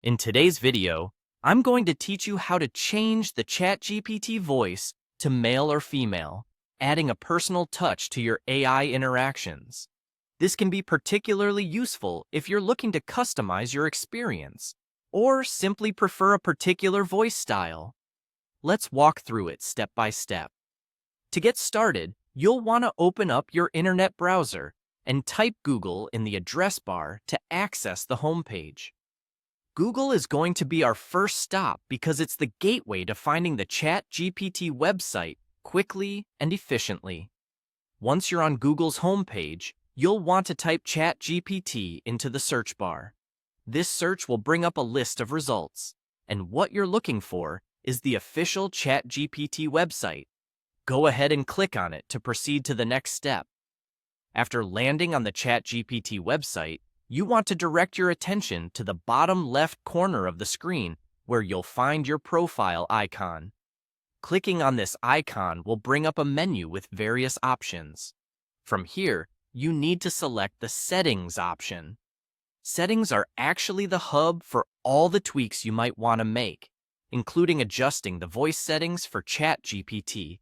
In today's video, I'm going to teach you how to change the ChatGPT voice to male or female, adding a personal touch to your AI interactions. This can be particularly useful if you're looking to customize your experience or simply prefer a particular voice style. Let's walk through it step by step. To get started, you'll want to open up your internet browser and type Google in the address bar to access the homepage. Google is going to be our first stop because it's the gateway to finding the ChatGPT website quickly and efficiently. Once you're on Google's homepage, you'll want to type ChatGPT into the search bar. This search will bring up a list of results, and what you're looking for is the official ChatGPT website. Go ahead and click on it to proceed to the next step. After landing on the ChatGPT website, you want to direct your attention to the bottom left corner of the screen where you'll find your profile icon. Clicking on this icon will bring up a menu with various options. From here, you need to select the Settings option. Settings are actually the hub for all the tweaks you might want to make, including adjusting the voice settings for ChatGPT.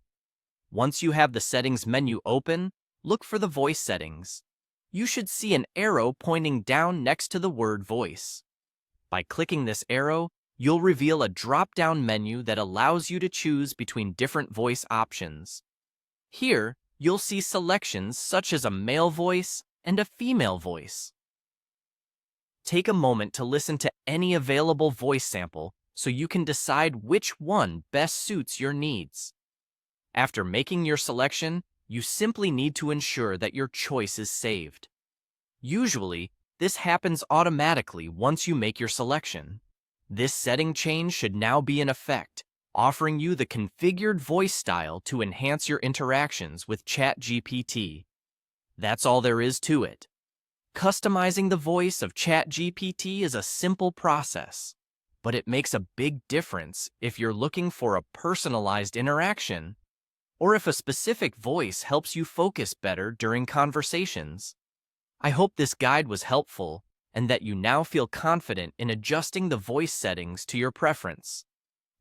Once you have the Settings menu open, look for the voice settings. You should see an arrow pointing down next to the word voice. By clicking this arrow, you'll reveal a drop-down menu that allows you to choose between different voice options. Here, you'll see selections such as a male voice and a female voice. Take a moment to listen to any available voice sample so you can decide which one best suits your needs. After making your selection, you simply need to ensure that your choice is saved. Usually, this happens automatically once you make your selection. This setting change should now be in effect, offering you the configured voice style to enhance your interactions with ChatGPT. That's all there is to it. Customizing the voice of ChatGPT is a simple process, but it makes a big difference if you're looking for a personalized interaction or if a specific voice helps you focus better during conversations. I hope this guide was helpful and that you now feel confident in adjusting the voice settings to your preference.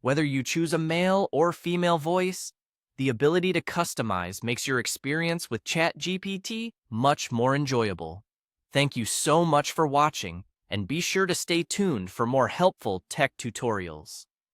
Whether you choose a male or female voice, the ability to customize makes your experience with ChatGPT much more enjoyable. Thank you so much for watching, and be sure to stay tuned for more helpful tech tutorials.